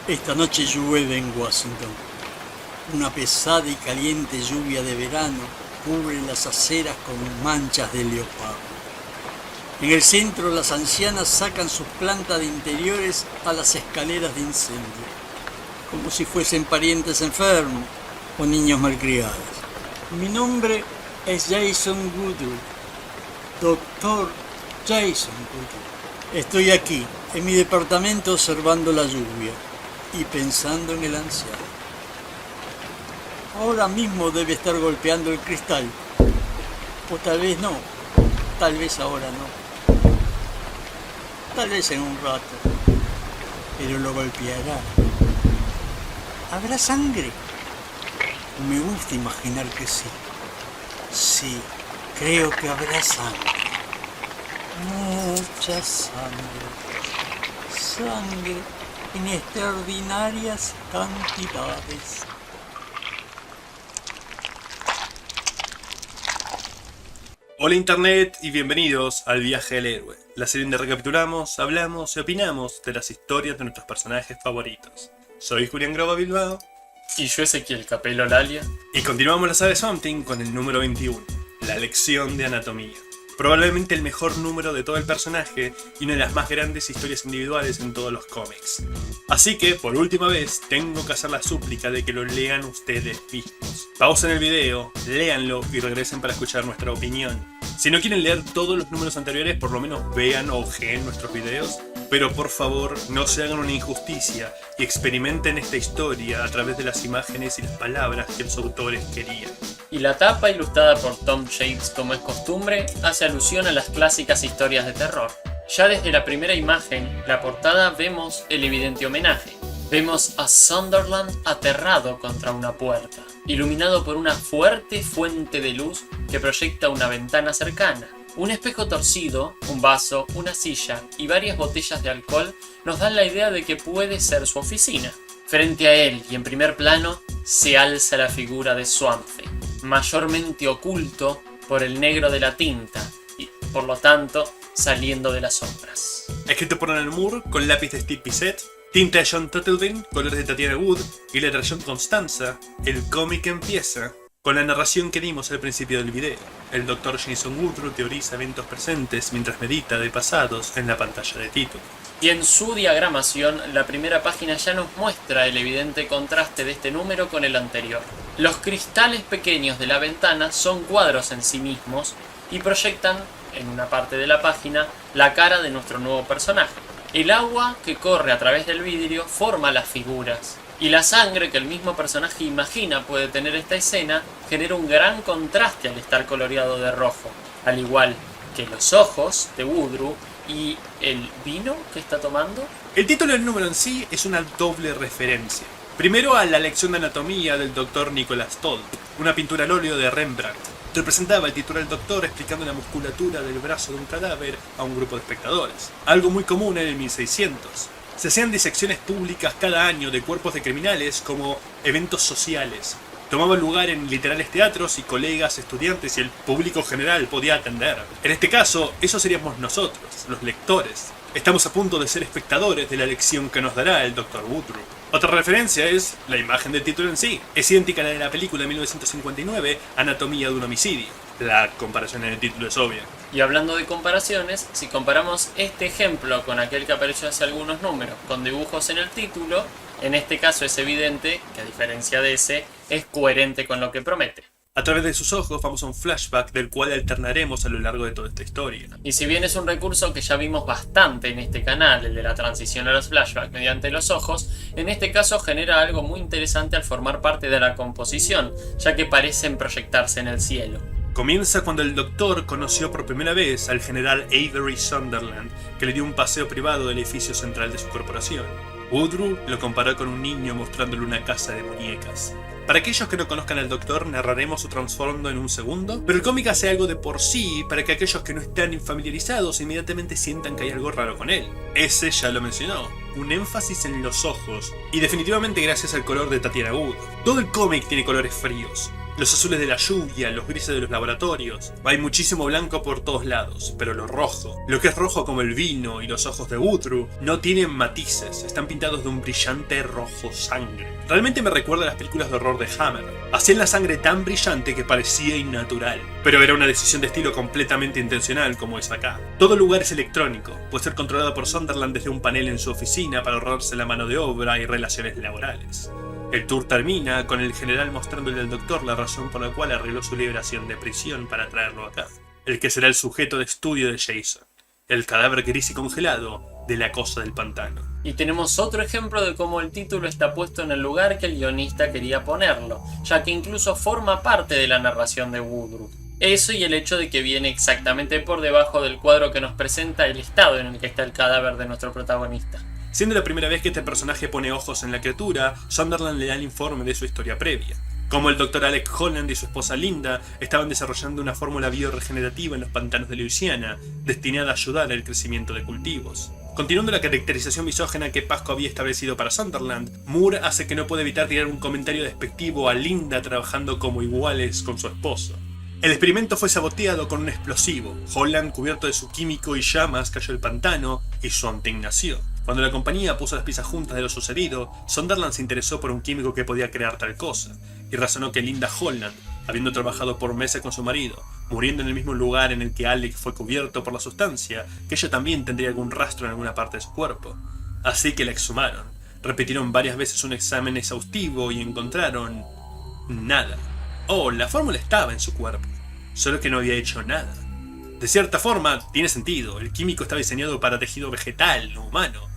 Esta noche llueve en Washington. Una pesada y caliente lluvia de verano cubre las aceras con manchas de leopardo. En el centro las ancianas sacan sus plantas de interiores a las escaleras de incendio, como si fuesen parientes enfermos o niños malcriados. Mi nombre es Jason Woodruff, doctor Jason Woodruff. Estoy aquí, en mi departamento, observando la lluvia y pensando en el anciano. Ahora mismo debe estar golpeando el cristal, o tal vez no, tal vez ahora no, tal vez en un rato, pero lo golpeará. ¿Habrá sangre? Me gusta imaginar que sí. Sí, creo que habrá sangre. Mucha sangre. Sangre en extraordinarias cantidades. Hola Internet y bienvenidos al Viaje del Héroe, la serie donde recapitulamos, hablamos y opinamos de las historias de nuestros personajes favoritos. Soy Julián Groba Bilbao. Y yo Ezequiel Capello Lalia. Y continuamos la saga de Something con el número 21, la lección de anatomía. Probablemente el mejor número de todo el personaje y una de las más grandes historias individuales en todos los cómics. Así que, por última vez, tengo que hacer la súplica de que lo lean ustedes mismos. Pausen el video, léanlo y regresen para escuchar nuestra opinión. Si no quieren leer todos los números anteriores, por lo menos vean o ojeen nuestros videos. Pero por favor, no se hagan una injusticia y experimenten esta historia a través de las imágenes y las palabras que los autores querían. Y la tapa, ilustrada por Tom Shades como es costumbre, hace alusión a las clásicas historias de terror. Ya desde la primera imagen, la portada, vemos el evidente homenaje. Vemos a Sunderland aterrado contra una puerta, iluminado por una fuerte fuente de luz que proyecta una ventana cercana. Un espejo torcido, un vaso, una silla y varias botellas de alcohol nos dan la idea de que puede ser su oficina. Frente a él y en primer plano se alza la figura de Swamp Thing, mayormente oculto por el negro de la tinta y, por lo tanto, saliendo de las sombras. Escrito por Alan Moore con lápiz de Steve Bissette, tinta de John Turtelbein, colores de Tatiana Wood y letra de John Constanza, el cómic empieza con la narración que dimos al principio del video. El Dr. Jason Woodruff teoriza eventos presentes mientras medita de pasados en la pantalla de título. Y en su diagramación, la primera página ya nos muestra el evidente contraste de este número con el anterior. Los cristales pequeños de la ventana son cuadros en sí mismos y proyectan, en una parte de la página, la cara de nuestro nuevo personaje. El agua que corre a través del vidrio forma las figuras. Y la sangre que el mismo personaje imagina puede tener esta escena genera un gran contraste al estar coloreado de rojo, al igual que los ojos de Woodruff y el vino que está tomando. El título del número en sí es una doble referencia. Primero a la lección de anatomía del Dr. Nicholas Todd, una pintura al óleo de Rembrandt. Representaba el título del doctor explicando la musculatura del brazo de un cadáver a un grupo de espectadores, algo muy común en el 1600. Se hacían disecciones públicas cada año de cuerpos de criminales como eventos sociales. Tomaban lugar en literales teatros y colegas, estudiantes y el público general podía atender. En este caso, eso seríamos nosotros, los lectores. Estamos a punto de ser espectadores de la lección que nos dará el Dr. Woodruff. Otra referencia es la imagen del título en sí. Es idéntica a la de la película de 1959, Anatomía de un homicidio. La comparación en el título es obvia. Y hablando de comparaciones, si comparamos este ejemplo con aquel que apareció hace algunos números, con dibujos en el título, en este caso es evidente que, a diferencia de ese, es coherente con lo que promete. A través de sus ojos vamos a un flashback del cual alternaremos a lo largo de toda esta historia. Y si bien es un recurso que ya vimos bastante en este canal, el de la transición a los flashbacks mediante los ojos, en este caso genera algo muy interesante al formar parte de la composición, ya que parecen proyectarse en el cielo. Comienza cuando el doctor conoció por primera vez al general Avery Sunderland, que le dio un paseo privado del edificio central de su corporación. Woodruff lo comparó con un niño mostrándole una casa de muñecas. Para aquellos que no conozcan al doctor, narraremos su trasfondo en un segundo, pero el cómic hace algo de por sí para que aquellos que no están familiarizados inmediatamente sientan que hay algo raro con él. Ese ya lo mencionó, un énfasis en los ojos, y definitivamente gracias al color de Tatiana Wood. Todo el cómic tiene colores fríos, Los azules de la lluvia, los grises de los laboratorios. Hay muchísimo blanco por todos lados, pero lo rojo, lo que es rojo como el vino y los ojos de Woodrue, no tienen matices, están pintados de un brillante rojo sangre. Realmente me recuerda a las películas de horror de Hammer. Hacían la sangre tan brillante que parecía innatural, pero era una decisión de estilo completamente intencional como es acá. Todo lugar es electrónico, puede ser controlado por Sunderland desde un panel en su oficina para ahorrarse la mano de obra y relaciones laborales. El tour termina con el general mostrándole al doctor la razón por la cual arregló su liberación de prisión para traerlo acá. El que será el sujeto de estudio de Jason. El cadáver gris y congelado de la cosa del pantano. Y tenemos otro ejemplo de cómo el título está puesto en el lugar que el guionista quería ponerlo, ya que incluso forma parte de la narración de Woodrue. Eso y el hecho de que viene exactamente por debajo del cuadro que nos presenta el estado en el que está el cadáver de nuestro protagonista. Siendo la primera vez que este personaje pone ojos en la criatura, Sunderland le da el informe de su historia previa. Como el Dr. Alec Holland y su esposa Linda estaban desarrollando una fórmula bioregenerativa en los pantanos de Luisiana, destinada a ayudar al crecimiento de cultivos. Continuando la caracterización misógina que Pasco había establecido para Sunderland, Moore hace que no puede evitar tirar un comentario despectivo a Linda trabajando como iguales con su esposo. El experimento fue saboteado con un explosivo. Holland, cubierto de su químico y llamas, cayó al pantano y Sonting nació. Cuando la compañía puso las piezas juntas de lo sucedido, Sunderland se interesó por un químico que podía crear tal cosa, y razonó que Linda Holland, habiendo trabajado por meses con su marido, muriendo en el mismo lugar en el que Alec fue cubierto por la sustancia, que ella también tendría algún rastro en alguna parte de su cuerpo. Así que la exhumaron. Repitieron varias veces un examen exhaustivo y encontraron... nada. Oh, la fórmula estaba en su cuerpo, solo que no había hecho nada. De cierta forma, tiene sentido, el químico estaba diseñado para tejido vegetal, no humano.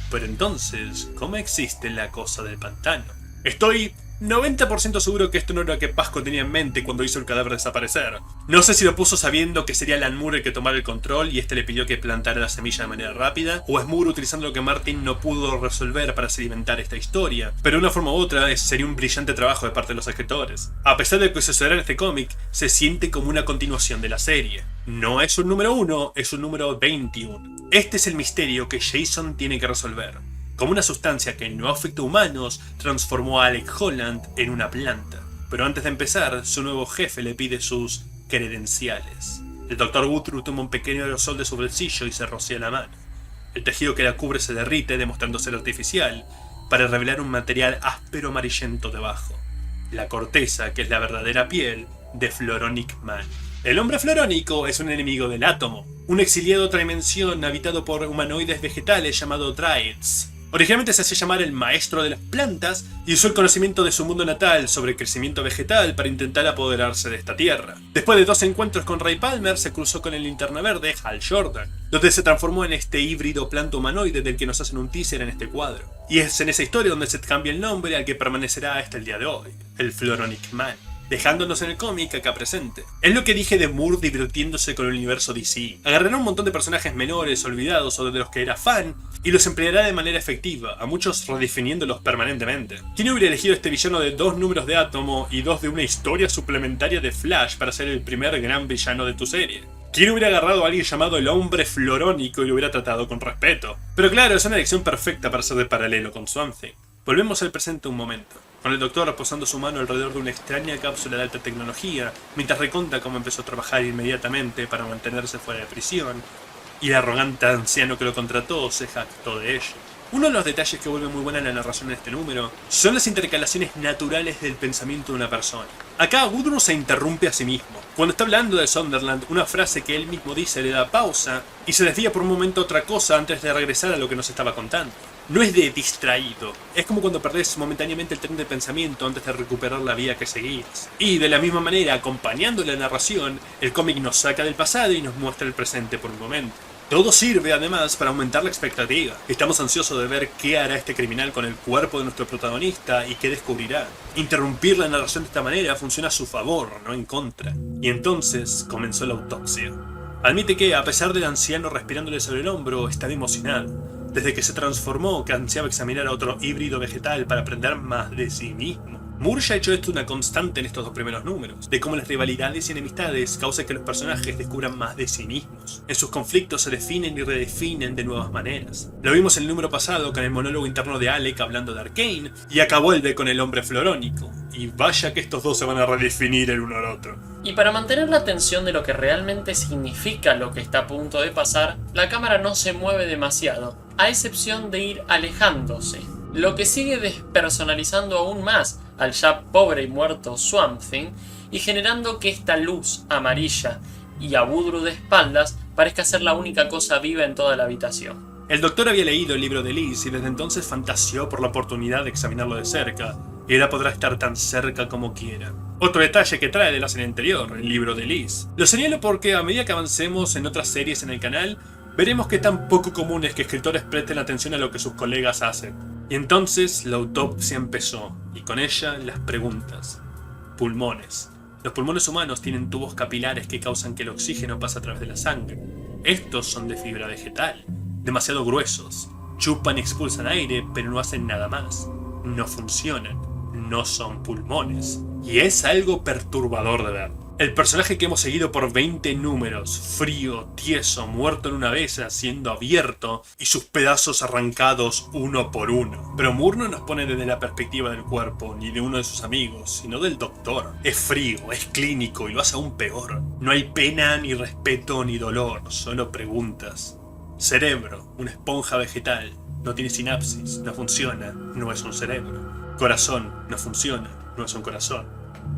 Pero entonces, ¿cómo existe la cosa del pantano? Estoy 90% seguro que esto no era lo que Pasco tenía en mente cuando hizo el cadáver desaparecer. No sé si lo puso sabiendo que sería Alan Moore el que tomara el control y este le pidió que plantara la semilla de manera rápida, o es Moore utilizando lo que Martin no pudo resolver para sedimentar esta historia. Pero de una forma u otra, ese sería un brillante trabajo de parte de los escritores. A pesar de que sucederá en este cómic, se siente como una continuación de la serie. No es un número 1, es un número 21. Este es el misterio que Jason tiene que resolver. Como una sustancia que no afecta a humanos, transformó a Alec Holland en una planta. Pero antes de empezar, su nuevo jefe le pide sus credenciales. El Dr. Woodrue toma un pequeño aerosol de su bolsillo y se rocía la mano. El tejido que la cubre se derrite, demostrando ser artificial, para revelar un material áspero amarillento debajo. La corteza, que es la verdadera piel, de Floronic Man. El hombre florónico es un enemigo del átomo, un exiliado de otra dimensión habitado por humanoides vegetales llamado Dryads. Originalmente se hacía llamar el maestro de las plantas y usó el conocimiento de su mundo natal sobre el crecimiento vegetal para intentar apoderarse de esta tierra. Después de 2 encuentros con Ray Palmer, se cruzó con el Linterna Verde, Hal Jordan, donde se transformó en este híbrido planta humanoide del que nos hacen un teaser en este cuadro. Y es en esa historia donde se cambia el nombre al que permanecerá hasta el día de hoy, el Floronic Man, dejándonos en el cómic acá presente. Es lo que dije de Moore divirtiéndose con el universo DC. Agarrará un montón de personajes menores, olvidados o de los que era fan, y los empleará de manera efectiva, a muchos redefiniéndolos permanentemente. ¿Quién hubiera elegido este villano de 2 números de Átomo y 2 de una historia suplementaria de Flash para ser el primer gran villano de tu serie? ¿Quién hubiera agarrado a alguien llamado el hombre florónico y lo hubiera tratado con respeto? Pero claro, es una elección perfecta para ser de paralelo con Swamp Thing. Volvemos al presente un momento, con el doctor posando su mano alrededor de una extraña cápsula de alta tecnología, mientras reconta cómo empezó a trabajar inmediatamente para mantenerse fuera de prisión, y el arrogante anciano que lo contrató se jactó de ello. Uno de los detalles que vuelve muy buena la narración en este número son las intercalaciones naturales del pensamiento de una persona. Acá Woodrue se interrumpe a sí mismo. Cuando está hablando de Sunderland, una frase que él mismo dice le da pausa y se desvía por un momento a otra cosa antes de regresar a lo que nos estaba contando. No es de distraído, es como cuando perdés momentáneamente el tren de pensamiento antes de recuperar la vía que seguías. Y de la misma manera, acompañando la narración, el cómic nos saca del pasado y nos muestra el presente por un momento. Todo sirve además para aumentar la expectativa. Estamos ansiosos de ver qué hará este criminal con el cuerpo de nuestro protagonista y qué descubrirá. Interrumpir la narración de esta manera funciona a su favor, no en contra. Y entonces comenzó la autopsia. Admite que, a pesar del anciano respirándole sobre el hombro, estaba emocionado. Desde que se transformó, que ansiaba examinar a otro híbrido vegetal para aprender más de sí mismo. Moore ya ha hecho esto una constante en estos dos primeros números, de cómo las rivalidades y enemistades causan que los personajes descubran más de sí mismos. En sus conflictos se definen y redefinen de nuevas maneras. Lo vimos en el número pasado con el monólogo interno de Alec hablando de Arcane, y acá vuelve con el hombre florónico. Y vaya que estos dos se van a redefinir el uno al otro. Y para mantener la atención de lo que realmente significa lo que está a punto de pasar, la cámara no se mueve demasiado, a excepción de ir alejándose, lo que sigue despersonalizando aún más al ya pobre y muerto Swamp Thing y generando que esta luz amarilla y a Woodrue de espaldas parezca ser la única cosa viva en toda la habitación. El doctor había leído el libro de Liz y desde entonces fantaseó por la oportunidad de examinarlo de cerca, y ahora podrá estar tan cerca como quiera. Otro detalle que trae de la serie anterior, el libro de Liz. Lo señalo porque a medida que avancemos en otras series en el canal, veremos que tan poco común es que escritores presten atención a lo que sus colegas hacen. Y entonces la autopsia empezó, y con ella las preguntas. Pulmones. Los pulmones humanos tienen tubos capilares que causan que el oxígeno pase a través de la sangre. Estos son de fibra vegetal, demasiado gruesos. Chupan y expulsan aire, pero no hacen nada más. No funcionan. No son pulmones. Y es algo perturbador de ver. El personaje que hemos seguido por 20 números, frío, tieso, muerto en una besa, siendo abierto, y sus pedazos arrancados uno por uno. Pero Moore no nos pone desde la perspectiva del cuerpo, ni de uno de sus amigos, sino del doctor. Es frío, es clínico, y lo hace aún peor. No hay pena, ni respeto, ni dolor, solo preguntas. Cerebro, una esponja vegetal, no tiene sinapsis, no funciona, no es un cerebro. Corazón, no funciona, no es un corazón.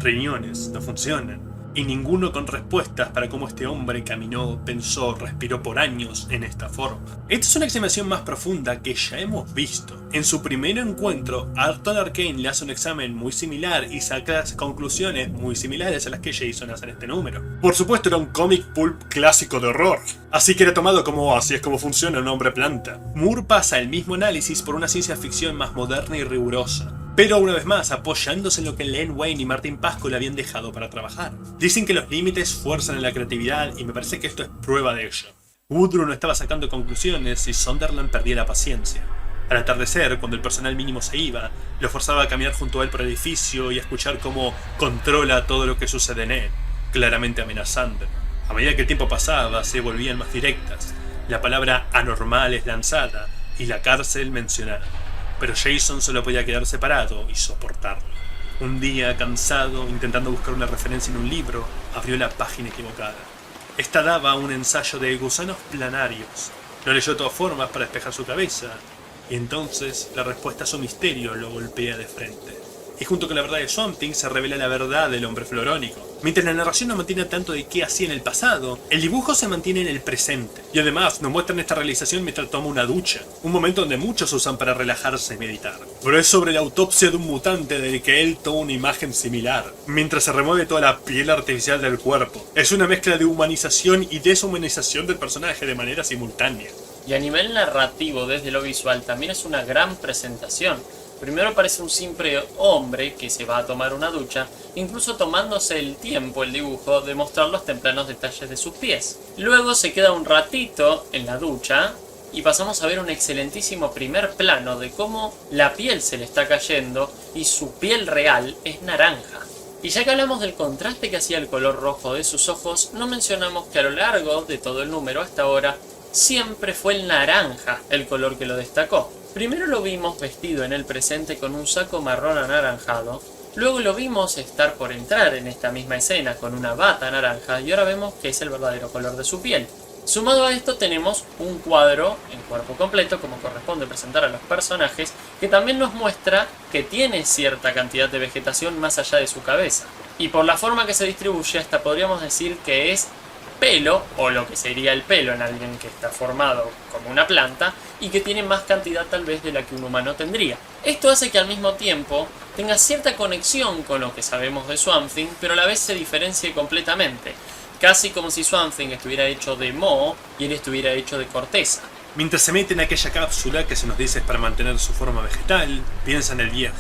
Riñones, no funcionan. Y ninguno con respuestas para cómo este hombre caminó, pensó, respiró por años en esta forma. Esta es una examinación más profunda que ya hemos visto. En su primer encuentro, Arthur Arcane le hace un examen muy similar y saca conclusiones muy similares a las que Jason hace en este número. Por supuesto era un comic pulp clásico de horror, así que era tomado como así es como funciona un hombre planta. Moore pasa el mismo análisis por una ciencia ficción más moderna y rigurosa, pero una vez más apoyándose en lo que Len Wein y Martin Pasco le habían dejado para trabajar. Dicen que los límites fuerzan a la creatividad y me parece que esto es prueba de ello. Woodrue no estaba sacando conclusiones y Sunderland perdía la paciencia. Al atardecer, cuando el personal mínimo se iba, lo forzaba a caminar junto a él por el edificio y a escuchar cómo controla todo lo que sucede en él, claramente amenazando. A medida que el tiempo pasaba, se volvían más directas. La palabra anormal es lanzada y la cárcel mencionada. Pero Jason solo podía quedarse parado y soportarlo. Un día, cansado, intentando buscar una referencia en un libro, abrió la página equivocada. Esta daba un ensayo de gusanos planarios. Lo leyó de todas formas para despejar su cabeza, y entonces la respuesta a su misterio lo golpea de frente. Y junto con la verdad de Swamp Thing se revela la verdad del hombre florónico. Mientras la narración nos mantiene tanto de qué hacía en el pasado, el dibujo se mantiene en el presente. Y además nos muestran esta realización mientras toma una ducha, un momento donde muchos usan para relajarse y meditar. Pero es sobre la autopsia de un mutante del que él toma una imagen similar, mientras se remueve toda la piel artificial del cuerpo. Es una mezcla de humanización y deshumanización del personaje de manera simultánea. Y a nivel narrativo, desde lo visual, también es una gran presentación. Primero aparece un simple hombre que se va a tomar una ducha, incluso tomándose el tiempo el dibujo de mostrar los tempranos detalles de sus pies. Luego se queda un ratito en la ducha y pasamos a ver un excelentísimo primer plano de cómo la piel se le está cayendo y su piel real es naranja. Y ya que hablamos del contraste que hacía el color rojo de sus ojos, no mencionamos que a lo largo de todo el número hasta ahora siempre fue el naranja el color que lo destacó. Primero lo vimos vestido en el presente con un saco marrón anaranjado, luego lo vimos estar por entrar en esta misma escena con una bata naranja y ahora vemos que es el verdadero color de su piel. Sumado a esto tenemos un cuadro en cuerpo completo, como corresponde presentar a los personajes, que también nos muestra que tiene cierta cantidad de vegetación más allá de su cabeza. Y por la forma que se distribuye hasta podríamos decir que es pelo, o lo que sería el pelo en alguien que está formado como una planta y que tiene más cantidad tal vez de la que un humano tendría. Esto hace que al mismo tiempo tenga cierta conexión con lo que sabemos de Swamp Thing, pero a la vez se diferencie completamente, casi como si Swamp Thing estuviera hecho de moho y él estuviera hecho de corteza. Mientras se mete en aquella cápsula que se nos dice es para mantener su forma vegetal, piensa en el viejo,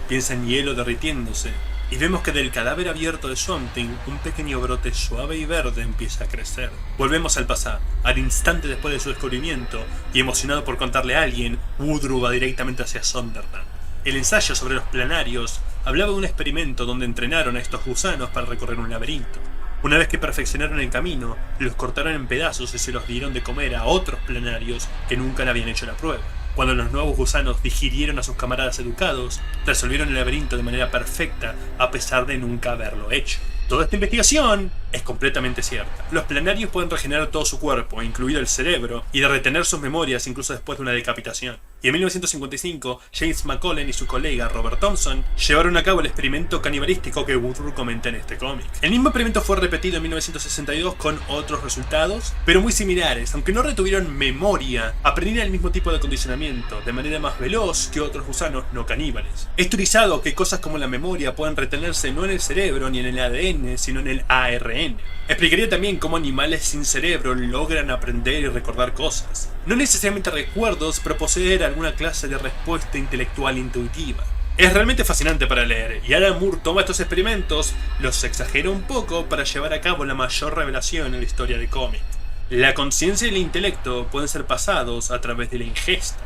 piensa en hielo derritiéndose, y vemos que del cadáver abierto de Swamp Thing un pequeño brote suave y verde empieza a crecer. Volvemos al pasado, al instante después de su descubrimiento, y emocionado por contarle a alguien, Woodrue va directamente hacia Sunderland. El ensayo sobre los planarios hablaba de un experimento donde entrenaron a estos gusanos para recorrer un laberinto. Una vez que perfeccionaron el camino, los cortaron en pedazos y se los dieron de comer a otros planarios que nunca le habían hecho la prueba. Cuando los nuevos gusanos digirieron a sus camaradas educados, resolvieron el laberinto de manera perfecta a pesar de nunca haberlo hecho. Toda esta investigación es completamente cierta. Los planarios pueden regenerar todo su cuerpo, incluido el cerebro, y de retener sus memorias incluso después de una decapitación. Y en 1955, James McCollen y su colega Robert Thompson llevaron a cabo el experimento canibalístico que Woodrow comenta en este cómic. El mismo experimento fue repetido en 1962 con otros resultados, pero muy similares. Aunque no retuvieron memoria, aprendían el mismo tipo de acondicionamiento, de manera más veloz que otros gusanos no caníbales. Es teorizado que cosas como la memoria pueden retenerse no en el cerebro ni en el ADN, sino en el ARN. Explicaría también cómo animales sin cerebro logran aprender y recordar cosas. No necesariamente recuerdos, pero poseer alguna clase de respuesta intelectual intuitiva. Es realmente fascinante para leer, y Alan Moore toma estos experimentos, los exagera un poco para llevar a cabo la mayor revelación en la historia de cómic. La conciencia y el intelecto pueden ser pasados a través de la ingesta,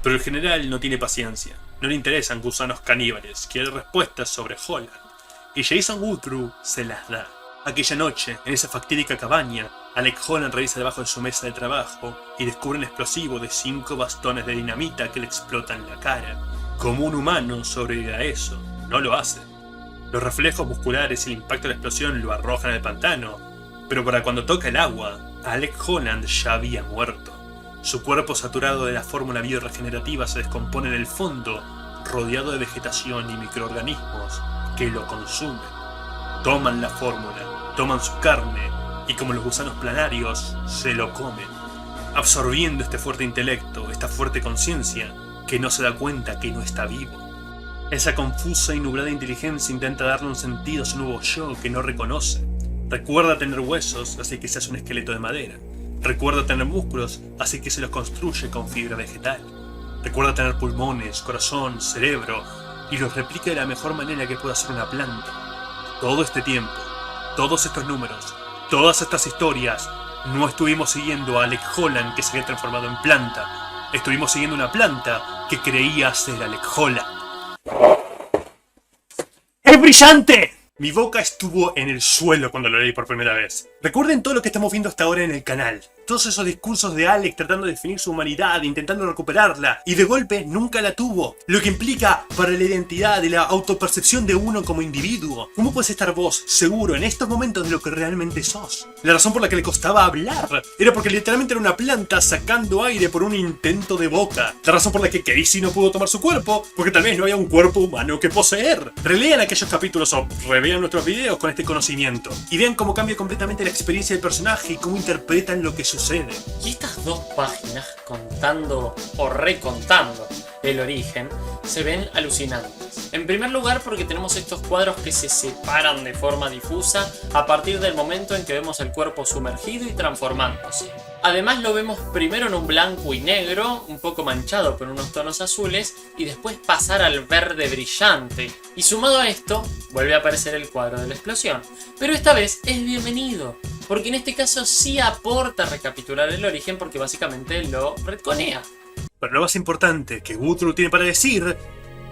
pero el general no tiene paciencia, no le interesan gusanos caníbales, quiere respuestas sobre Holland, y Jason Woodrow se las da. Aquella noche, en esa fatídica cabaña, Alec Holland revisa debajo de su mesa de trabajo y descubre un explosivo de 5 bastones de dinamita que le explotan en la cara. ¿Cómo un humano sobrevive a eso? No lo hace. Los reflejos musculares y el impacto de la explosión lo arrojan al pantano, pero para cuando toca el agua, Alec Holland ya había muerto. Su cuerpo saturado de la fórmula bioregenerativa se descompone en el fondo, rodeado de vegetación y microorganismos que lo consumen. Toman la fórmula, toman su carne y como los gusanos planarios, se lo comen, absorbiendo este fuerte intelecto, esta fuerte conciencia que no se da cuenta que no está vivo. Esa confusa y nublada inteligencia intenta darle un sentido a su nuevo yo que no reconoce. Recuerda tener huesos, así que se hace un esqueleto de madera. Recuerda tener músculos, así que se los construye con fibra vegetal. Recuerda tener pulmones, corazón, cerebro, y los replica de la mejor manera que pueda hacer una planta. Todo este tiempo, todos estos números, todas estas historias, no estuvimos siguiendo a Alec Holland que se había transformado en planta. Estuvimos siguiendo una planta que creía ser Alec Holland. ¡Es brillante! Mi boca estuvo en el suelo cuando lo leí por primera vez. Recuerden todo lo que estamos viendo hasta ahora en el canal. Todos esos discursos de Alec tratando de definir su humanidad, intentando recuperarla, y de golpe nunca la tuvo. Lo que implica para la identidad y la autopercepción de uno como individuo. ¿Cómo puedes estar vos seguro en estos momentos de lo que realmente sos? La razón por la que le costaba hablar era porque literalmente era una planta sacando aire por un intento de boca. La razón por la que Casey no pudo tomar su cuerpo, porque tal vez no había un cuerpo humano que poseer. Relean aquellos capítulos o revean nuestros videos con este conocimiento y vean cómo cambia completamente la experiencia del personaje y cómo interpretan lo que sucede. Y estas 2 páginas contando o recontando el origen se ven alucinantes. En primer lugar porque tenemos estos cuadros que se separan de forma difusa a partir del momento en que vemos el cuerpo sumergido y transformándose. Además lo vemos primero en un blanco y negro, un poco manchado por unos tonos azules, y después pasar al verde brillante. Y sumado a esto, vuelve a aparecer el cuadro de la explosión. Pero esta vez es bienvenido, porque en este caso sí aporta a recapitular el origen porque básicamente lo retconea. Pero lo más importante que Woodrow tiene para decir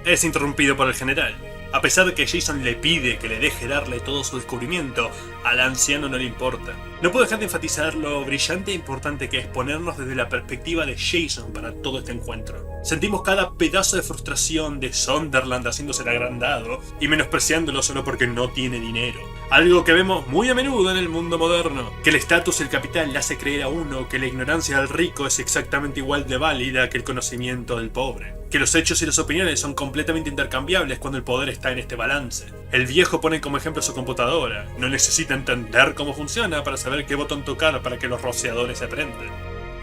es interrumpido por el general. A pesar de que Jason le pide que le deje darle todo su descubrimiento, al anciano no le importa. No puedo dejar de enfatizar lo brillante e importante que es ponernos desde la perspectiva de Jason para todo este encuentro. Sentimos cada pedazo de frustración de Sunderland haciéndose el agrandado y menospreciándolo solo porque no tiene dinero. Algo que vemos muy a menudo en el mundo moderno. Que el estatus y el capital le hace creer a uno que la ignorancia del rico es exactamente igual de válida que el conocimiento del pobre. Que los hechos y las opiniones son completamente intercambiables cuando el poder está en este balance. El viejo pone como ejemplo su computadora. No necesita entender cómo funciona para saber qué botón tocar para que los rociadores se prenden.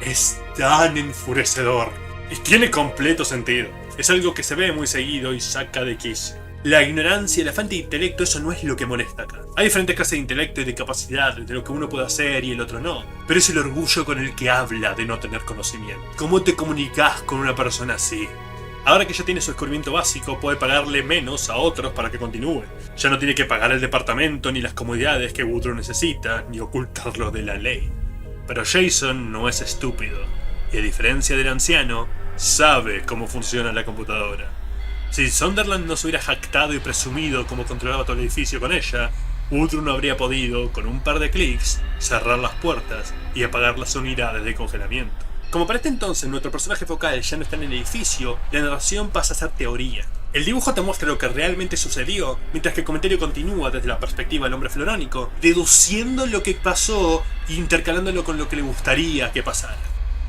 Es tan enfurecedor. Y tiene completo sentido. Es algo que se ve muy seguido y saca de quicio. La ignorancia y la falta de intelecto, eso no es lo que molesta acá. Hay diferentes clases de intelecto y de capacidad, de lo que uno puede hacer y el otro no. Pero es el orgullo con el que habla de no tener conocimiento. ¿Cómo te comunicas con una persona así? Ahora que ya tiene su descubrimiento básico, puede pagarle menos a otros para que continúen. Ya no tiene que pagar el departamento ni las comodidades que Woodrow necesita, ni ocultarlo de la ley. Pero Jason no es estúpido, y a diferencia del anciano, sabe cómo funciona la computadora. Si Sunderland no se hubiera jactado y presumido como controlaba todo el edificio con ella, Woodrow no habría podido, con un par de clics, cerrar las puertas y apagar las unidades de congelamiento. Como para este entonces nuestro personaje focal ya no está en el edificio, la narración pasa a ser teoría. El dibujo te muestra lo que realmente sucedió, mientras que el comentario continúa desde la perspectiva del hombre florónico, deduciendo lo que pasó e intercalándolo con lo que le gustaría que pasara.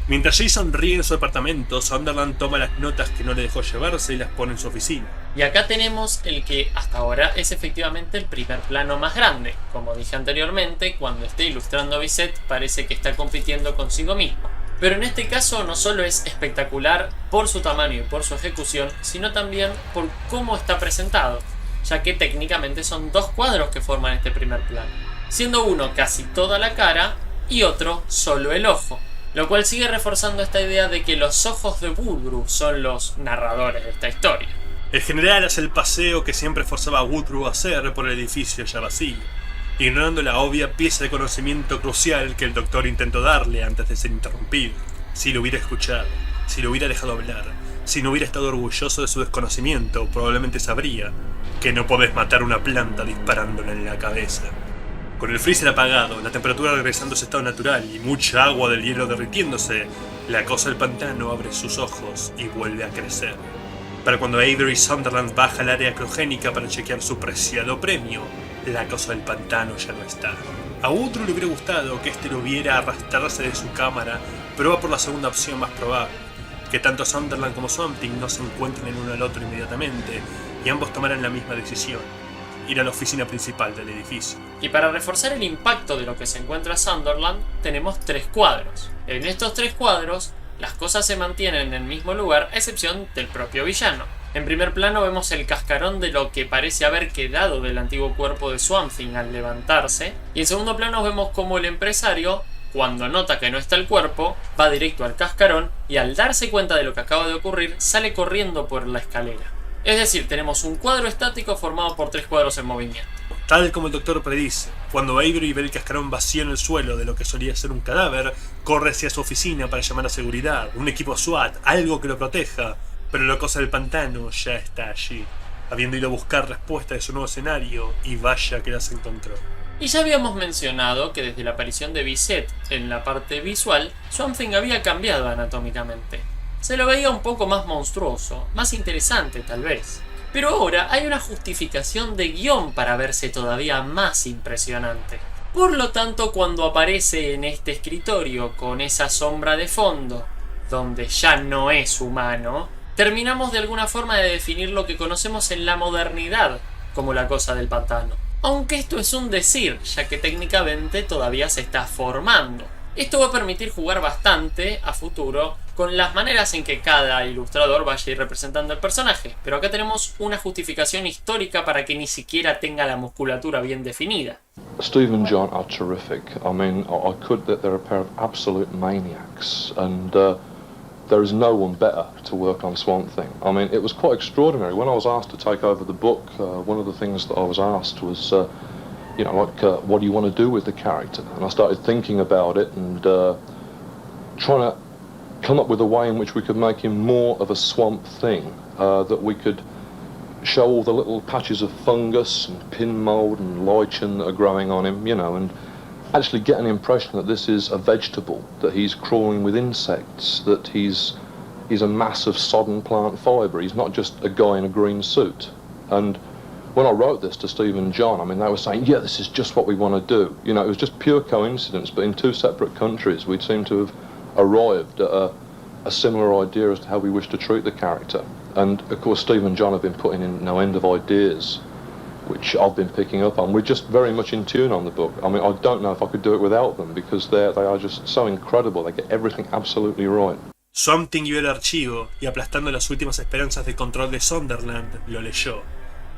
Mientras Jason ríe en su departamento, Sunderland toma las notas que no le dejó llevarse y las pone en su oficina. Y acá tenemos el que hasta ahora es efectivamente el primer plano más grande. Como dije anteriormente, cuando esté ilustrando a Bissett parece que está compitiendo consigo mismo. Pero en este caso no solo es espectacular por su tamaño y por su ejecución, sino también por cómo está presentado, ya que técnicamente son dos cuadros que forman este primer plano, siendo uno casi toda la cara y otro solo el ojo, lo cual sigue reforzando esta idea de que los ojos de Woodrow son los narradores de esta historia. El general hace el paseo que siempre forzaba a Woodrow a hacer por el edificio ya vacío, ignorando la obvia pieza de conocimiento crucial que el doctor intentó darle antes de ser interrumpido. Si lo hubiera escuchado, si lo hubiera dejado hablar, si no hubiera estado orgulloso de su desconocimiento, probablemente sabría que no podés matar una planta disparándole en la cabeza. Con el freezer apagado, la temperatura regresando a su estado natural y mucha agua del hielo derritiéndose, la cosa del pantano abre sus ojos y vuelve a crecer. Para cuando Avery Sunderland baja al área criogénica para chequear su preciado premio, la cosa del pantano ya no está. A Woodrow le hubiera gustado que este lo viera arrastrarse de su cámara, pero va por la segunda opción más probable, que tanto Sunderland como Swamp Thing no se encuentren el uno al otro inmediatamente, y ambos tomaran la misma decisión: ir a la oficina principal del edificio. Y para reforzar el impacto de lo que se encuentra Sunderland, tenemos 3 cuadros. En estos 3 cuadros, las cosas se mantienen en el mismo lugar, a excepción del propio villano. En primer plano vemos el cascarón de lo que parece haber quedado del antiguo cuerpo de Swamp Thing al levantarse, y en segundo plano vemos cómo el empresario, cuando nota que no está el cuerpo, va directo al cascarón y al darse cuenta de lo que acaba de ocurrir, sale corriendo por la escalera. Es decir, tenemos un cuadro estático formado por 3 cuadros en movimiento. Tal como el doctor predice, cuando Avery ve el cascarón vacío en el suelo de lo que solía ser un cadáver, corre hacia su oficina para llamar a seguridad, un equipo SWAT, algo que lo proteja. Pero la cosa del pantano ya está allí, habiendo ido a buscar respuesta de su nuevo escenario, y vaya que las encontró. Y ya habíamos mencionado que desde la aparición de Bissett en la parte visual, Swamp Thing había cambiado anatómicamente. Se lo veía un poco más monstruoso, más interesante tal vez. Pero ahora hay una justificación de guión para verse todavía más impresionante. Por lo tanto, cuando aparece en este escritorio con esa sombra de fondo, donde ya no es humano, terminamos de alguna forma de definir lo que conocemos en la modernidad como la cosa del pantano. Aunque esto es un decir, ya que técnicamente todavía se está formando. Esto va a permitir jugar bastante a futuro con las maneras en que cada ilustrador vaya a ir representando al personaje, pero acá tenemos una justificación histórica para que ni siquiera tenga la musculatura bien definida. Steve and John are terrific. I mean, they're a pair of absolute maniacs, and there is no one better to work on Swamp Thing. I mean, it was quite extraordinary. When I was asked to take over the book, one of the things that I was asked was, what do you want to do with the character? And I started thinking about it and trying to come up with a way in which we could make him more of a Swamp Thing, that we could show all the little patches of fungus and pin mold and lichen that are growing on him, and actually get an impression that this is a vegetable, that he's crawling with insects, that he's a mass of sodden plant fibre. He's not just a guy in a green suit. And when I wrote this to Steve and John, I mean, they were saying, yeah, this is just what we want to do. It was just pure coincidence, but in 2 separate countries we'd seem to have arrived at a similar idea as to how we wish to treat the character. And of course Steve and John have been putting in no end of ideas, which I've been picking up on. We're just very much in tune on the book. I mean, I don't know if I could do it without them, because they are just so incredible. They get everything absolutely right. Swamp Thing vio el archivo y, aplastando las últimas esperanzas de control de Sunderland, lo leyó.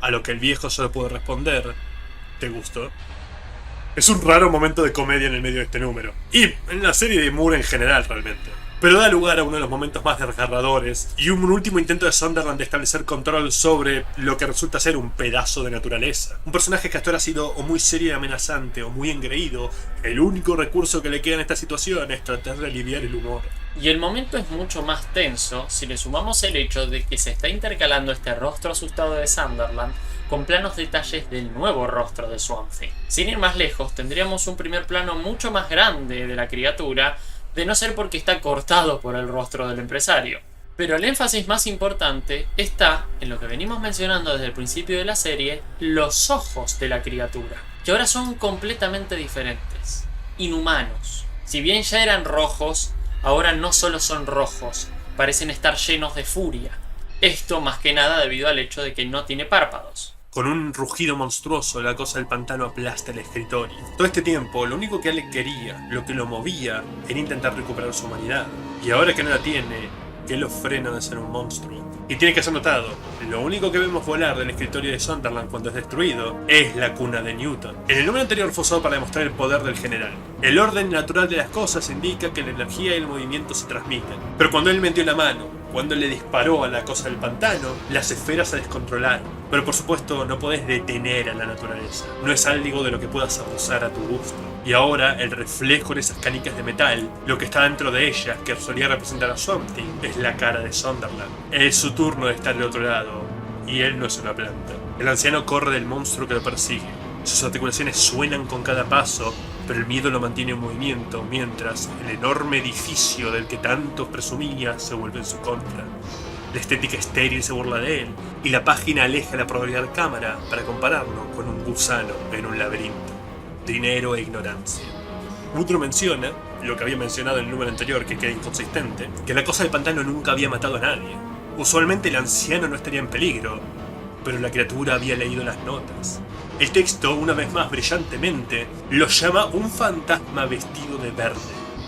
A lo que el viejo solo pudo responder: ¿te gustó? Es un raro momento de comedia en el medio de este número, y en la serie de Moore en general realmente. Pero da lugar a uno de los momentos más desgarradores y un último intento de Sunderland de establecer control sobre lo que resulta ser un pedazo de naturaleza. Un personaje que hasta ahora ha sido o muy serio y amenazante o muy engreído. El único recurso que le queda en esta situación es tratar de aliviar el humor. Y el momento es mucho más tenso si le sumamos el hecho de que se está intercalando este rostro asustado de Sunderland con planos detalles del nuevo rostro de Swamp Thing. Sin ir más lejos, tendríamos un primer plano mucho más grande de la criatura, de no ser porque está cortado por el rostro del empresario. Pero el énfasis más importante está en lo que venimos mencionando desde el principio de la serie, los ojos de la criatura, que ahora son completamente diferentes, inhumanos. Si bien ya eran rojos, ahora no solo son rojos, parecen estar llenos de furia. Esto más que nada debido al hecho de que no tiene párpados. Con un rugido monstruoso, la cosa del pantano aplasta el escritorio. Todo este tiempo, lo único que Alec quería, lo que lo movía, era intentar recuperar su humanidad. Y ahora que no la tiene, ¿qué lo frena de ser un monstruo? Y tiene que ser notado, lo único que vemos volar del escritorio de Sunderland cuando es destruido es la cuna de Newton. En el número anterior fue usado para demostrar el poder del general. El orden natural de las cosas indica que la energía y el movimiento se transmiten. Pero cuando él metió la mano, cuando le disparó a la cosa del pantano, las esferas se descontrolaron. Pero por supuesto no podés detener a la naturaleza. No es algo de lo que puedas abusar a tu gusto. Y ahora el reflejo de esas canicas de metal, lo que está dentro de ellas, que solía representar a Swamp Thing, es la cara de Sunderland. Es su turno de estar del otro lado, y él no es una planta. El anciano corre del monstruo que lo persigue. Sus articulaciones suenan con cada paso, pero el miedo lo mantiene en movimiento, mientras el enorme edificio del que tanto presumía se vuelve en su contra. La estética estéril se burla de él, y la página aleja la probabilidad de cámara para compararlo con un gusano en un laberinto. Dinero e ignorancia. Woodrow menciona, lo que había mencionado en el número anterior que queda inconsistente, que la cosa del pantano nunca había matado a nadie. Usualmente el anciano no estaría en peligro, pero la criatura había leído las notas. El texto, una vez más brillantemente, lo llama un fantasma vestido de verde.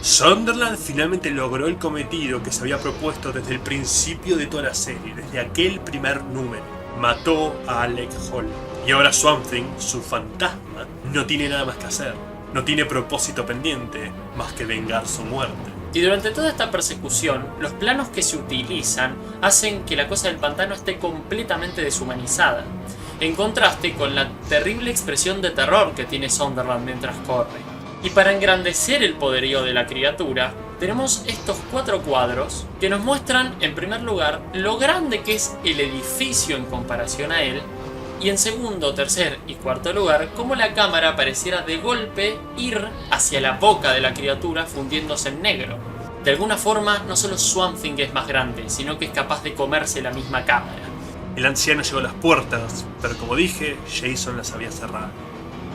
Sunderland finalmente logró el cometido que se había propuesto desde el principio de toda la serie, desde aquel primer número. Mató a Alec Holland. Y ahora Swamp Thing, su fantasma, no tiene nada más que hacer. No tiene propósito pendiente más que vengar su muerte. Y durante toda esta persecución, los planos que se utilizan hacen que la cosa del pantano esté completamente deshumanizada, en contraste con la terrible expresión de terror que tiene Sunderland mientras corre. Y para engrandecer el poderío de la criatura, tenemos estos 4 cuadros que nos muestran, en primer lugar, lo grande que es el edificio en comparación a él, y en segundo, tercer y cuarto lugar, cómo la cámara pareciera de golpe ir hacia la boca de la criatura fundiéndose en negro. De alguna forma, no solo Swamp Thing es más grande, sino que es capaz de comerse la misma cámara. El anciano llegó a las puertas, pero como dije, Jason las había cerrado.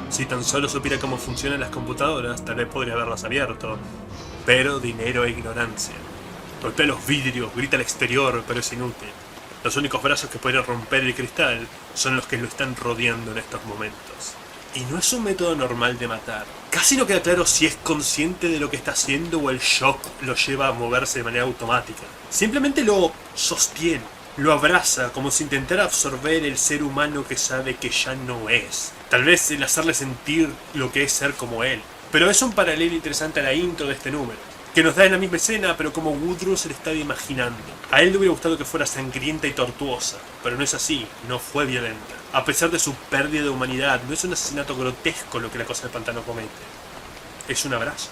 Si tan solo supiera cómo funcionan las computadoras, tal vez podría haberlas abierto. Pero dinero e ignorancia. Golpea los vidrios, grita al exterior, pero es inútil. Los únicos brazos que podrían romper el cristal son los que lo están rodeando en estos momentos. Y no es un método normal de matar. Casi no queda claro si es consciente de lo que está haciendo o el shock lo lleva a moverse de manera automática. Simplemente lo sostiene, lo abraza como si intentara absorber el ser humano que sabe que ya no es. Tal vez el hacerle sentir lo que es ser como él. Pero es un paralelo interesante a la intro de este número, que nos da en la misma escena, pero como Woodrow se le estaba imaginando. A él le hubiera gustado que fuera sangrienta y tortuosa, pero no es así, no fue violenta. A pesar de su pérdida de humanidad, no es un asesinato grotesco lo que la cosa del pantano comete. Es un abrazo.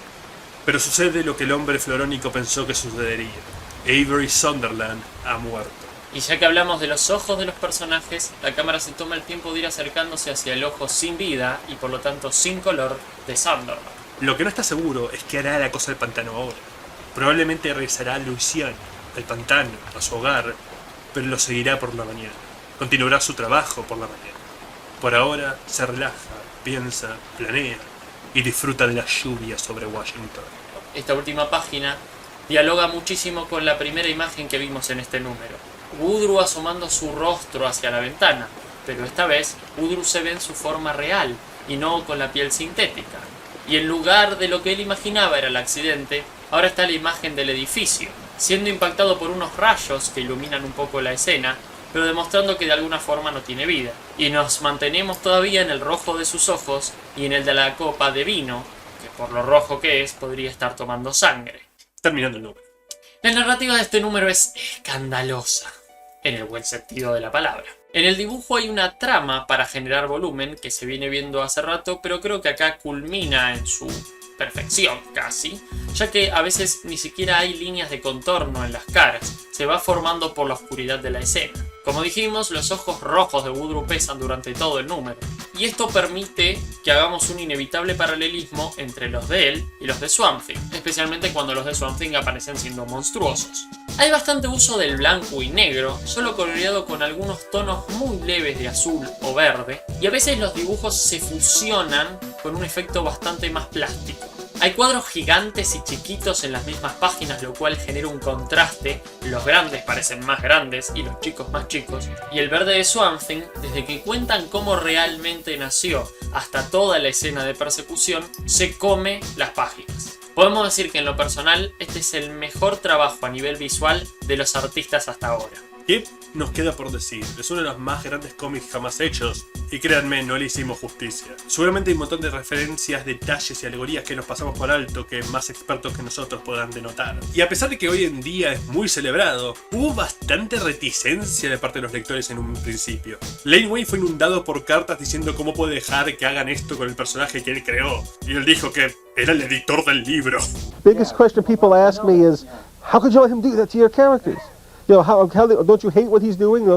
Pero sucede lo que el hombre florónico pensó que sucedería. Avery Sunderland ha muerto. Y ya que hablamos de los ojos de los personajes, la cámara se toma el tiempo de ir acercándose hacia el ojo sin vida y por lo tanto sin color de Sunderland. Lo que no está seguro es qué hará la cosa del pantano ahora. Probablemente regresará a Luisiana, al pantano, a su hogar, pero lo seguirá por la mañana. Continuará su trabajo por la mañana. Por ahora se relaja, piensa, planea y disfruta de la lluvia sobre Washington. Esta última página dialoga muchísimo con la primera imagen que vimos en este número. Woodrow asomando su rostro hacia la ventana, pero esta vez Woodrow se ve en su forma real y no con la piel sintética. Y en lugar de lo que él imaginaba era el accidente, ahora está la imagen del edificio, siendo impactado por unos rayos que iluminan un poco la escena, pero demostrando que de alguna forma no tiene vida. Y nos mantenemos todavía en el rojo de sus ojos y en el de la copa de vino, que por lo rojo que es, podría estar tomando sangre. Terminando el número. La narrativa de este número es escandalosa, en el buen sentido de la palabra. En el dibujo hay una trama para generar volumen que se viene viendo hace rato, pero creo que acá culmina en su perfección casi, ya que a veces ni siquiera hay líneas de contorno en las caras, se va formando por la oscuridad de la escena. Como dijimos, los ojos rojos de Woodrow pesan durante todo el número, y esto permite que hagamos un inevitable paralelismo entre los de él y los de Swamp Thing, especialmente cuando los de Swamp Thing aparecen siendo monstruosos. Hay bastante uso del blanco y negro, solo coloreado con algunos tonos muy leves de azul o verde, y a veces los dibujos se fusionan con un efecto bastante más plástico. Hay cuadros gigantes y chiquitos en las mismas páginas, lo cual genera un contraste. Los grandes parecen más grandes y los chicos más chicos. Y el verde de Swamp Thing, desde que cuentan cómo realmente nació hasta toda la escena de persecución, se come las páginas. Podemos decir que en lo personal, este es el mejor trabajo a nivel visual de los artistas hasta ahora. ¿Qué nos queda por decir? Es uno de los más grandes cómics jamás hechos, y créanme, no le hicimos justicia. Seguramente hay un montón de referencias, detalles y alegorías que nos pasamos por alto que más expertos que nosotros podrán denotar. Y a pesar de que hoy en día es muy celebrado, hubo bastante reticencia de parte de los lectores en un principio. Len Wein fue inundado por cartas diciendo cómo puede dejar que hagan esto con el personaje que él creó, y él dijo que era el editor del libro. Biggest question people ask me is, how could you let him do that to your characters? You know, how don't you hate what he's doing?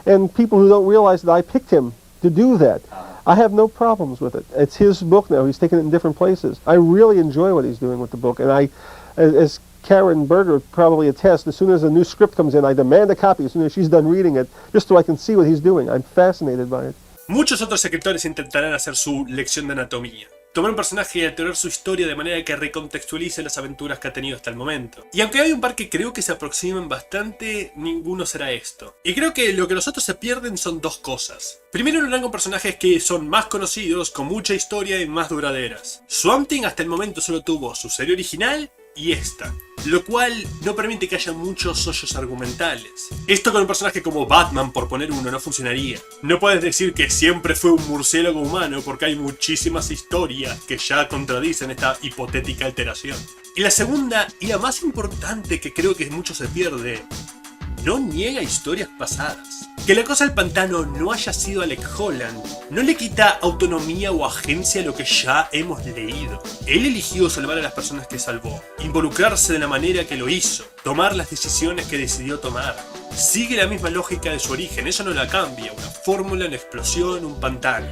And people who don't realize that I picked him to do that. I have no problems with it. It's his book now. He's taken it in different places. I really enjoy what he's doing with the book. And I, as Karen Berger probably attests, as soon as a new script comes in, I demand a copy as soon as she's done reading it, just so I can see what he's doing. I'm fascinated by it. Muchos otros escritores intentarán hacer su lección de anatomía. Tomar un personaje y alterar su historia de manera que recontextualice las aventuras que ha tenido hasta el momento. Y aunque hay un par que creo que se aproximan bastante, ninguno será esto. Y creo que lo que los otros se pierden son dos cosas. Primero, un rango de personajes que son más conocidos, con mucha historia y más duraderas. Swamp Thing hasta el momento solo tuvo su serie original y esta, lo cual no permite que haya muchos hoyos argumentales. Esto con un personaje como Batman, por poner uno, no funcionaría. No puedes decir que siempre fue un murciélago humano porque hay muchísimas historias que ya contradicen esta hipotética alteración. Y la segunda, y la más importante que creo que mucho se pierde, no niega historias pasadas. Que la cosa del pantano no haya sido Alec Holland no le quita autonomía o agencia a lo que ya hemos leído. Él eligió salvar a las personas que salvó, involucrarse de la manera que lo hizo, tomar las decisiones que decidió tomar. Sigue la misma lógica de su origen, eso no la cambia, una fórmula, una explosión, un pantano.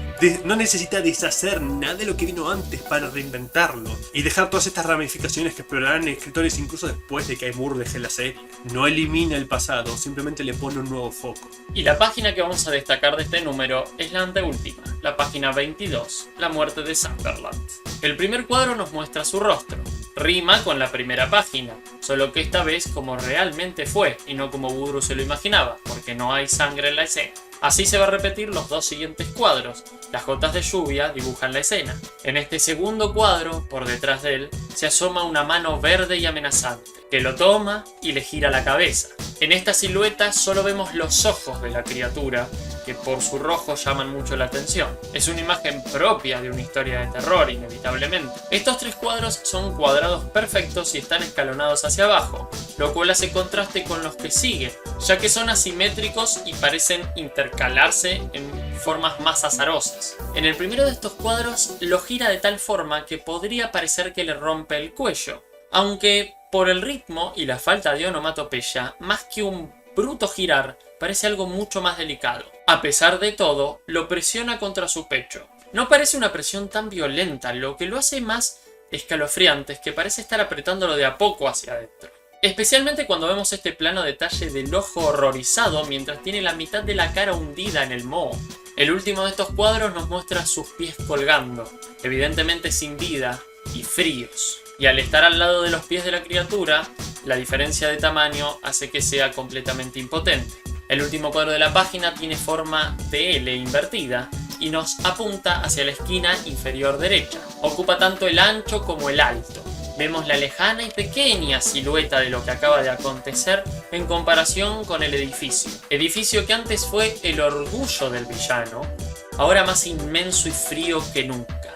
No necesita deshacer nada de lo que vino antes para reinventarlo y dejar todas estas ramificaciones que explorarán escritores incluso después de que Moore deje la serie. No elimina el pasado, simplemente le pone un nuevo foco. Y la página que vamos a destacar de este número es la anteúltima, la página 22, la muerte de Sunderland. El primer cuadro nos muestra su rostro, rima con la primera página, solo que esta vez como realmente fue y no como Woodrow se lo imaginaba, porque no hay sangre en la escena. Así se va a repetir los dos siguientes cuadros. Las gotas de lluvia dibujan la escena. En este segundo cuadro, por detrás de él, se asoma una mano verde y amenazante, que lo toma y le gira la cabeza. En esta silueta solo vemos los ojos de la criatura, que por su rojo llaman mucho la atención. Es una imagen propia de una historia de terror, inevitablemente. Estos tres cuadros son cuadrados perfectos y están escalonados hacia abajo, lo cual hace contraste con los que siguen, ya que son asimétricos y parecen intercalarse en formas más azarosas. En el primero de estos cuadros lo gira de tal forma que podría parecer que le rompe el cuello, aunque por el ritmo y la falta de onomatopeya, más que un bruto girar, parece algo mucho más delicado. A pesar de todo, lo presiona contra su pecho. No parece una presión tan violenta, lo que lo hace más escalofriante es que parece estar apretándolo de a poco hacia adentro. Especialmente cuando vemos este plano detalle del ojo horrorizado mientras tiene la mitad de la cara hundida en el moho. El último de estos cuadros nos muestra sus pies colgando, evidentemente sin vida y fríos. Y al estar al lado de los pies de la criatura, la diferencia de tamaño hace que sea completamente impotente. El último cuadro de la página tiene forma de L invertida y nos apunta hacia la esquina inferior derecha. Ocupa tanto el ancho como el alto. Vemos la lejana y pequeña silueta de lo que acaba de acontecer en comparación con el edificio. Edificio que antes fue el orgullo del villano, ahora más inmenso y frío que nunca.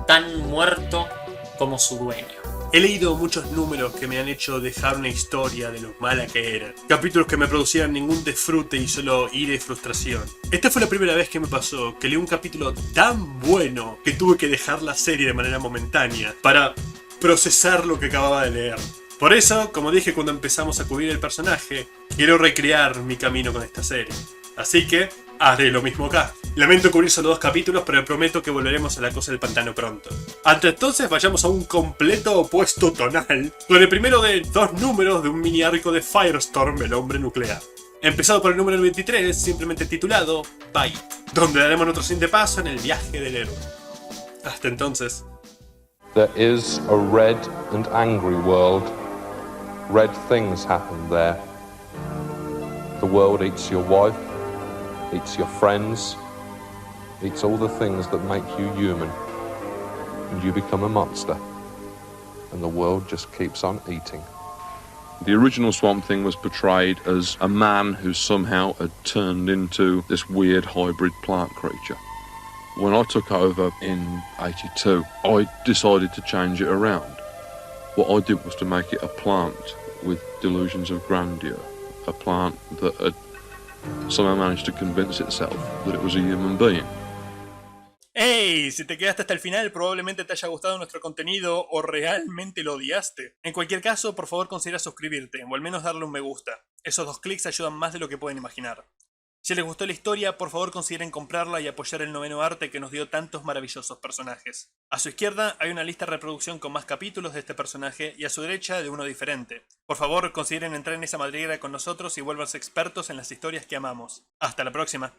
Tan muerto como su dueño. He leído muchos números que me han hecho dejar una historia de lo mala que eran. Capítulos que me producían ningún disfrute y solo ira y frustración. Esta fue la primera vez que me pasó que leí un capítulo tan bueno que tuve que dejar la serie de manera momentánea para procesar lo que acababa de leer. Por eso, como dije cuando empezamos a cubrir el personaje, quiero recrear mi camino con esta serie. Así que haré lo mismo acá. Lamento cubrir solo 2 capítulos, pero prometo que volveremos a la cosa del pantano pronto. Hasta entonces vayamos a un completo opuesto tonal, con el primero de 2 números de un mini arco de Firestorm, el hombre nuclear. Empezado por el número 23, simplemente titulado Bite, donde daremos nuestro siguiente paso en el viaje del héroe. Hasta entonces. There is a red and angry world. Red things happen there. The world eats your wife, eats your friends, eats all the things that make you human. And you become a monster. And the world just keeps on eating. The original Swamp Thing was portrayed as a man who somehow had turned into this weird hybrid plant creature. When I took over in '82, I decided to change it around. What I did was to make it a plant with delusions of grandeur. A plant that had somehow managed to convince itself that it was a human being. ¡Hey! Si te quedaste hasta el final, probablemente te haya gustado nuestro contenido o realmente lo odiaste. En cualquier caso, por favor considera suscribirte o al menos darle un me gusta. Esos 2 clics ayudan más de lo que pueden imaginar. Si les gustó la historia, por favor consideren comprarla y apoyar el noveno arte que nos dio tantos maravillosos personajes. A su izquierda hay una lista de reproducción con más capítulos de este personaje y a su derecha de uno diferente. Por favor consideren entrar en esa madriguera con nosotros y vuélvanse expertos en las historias que amamos. Hasta la próxima.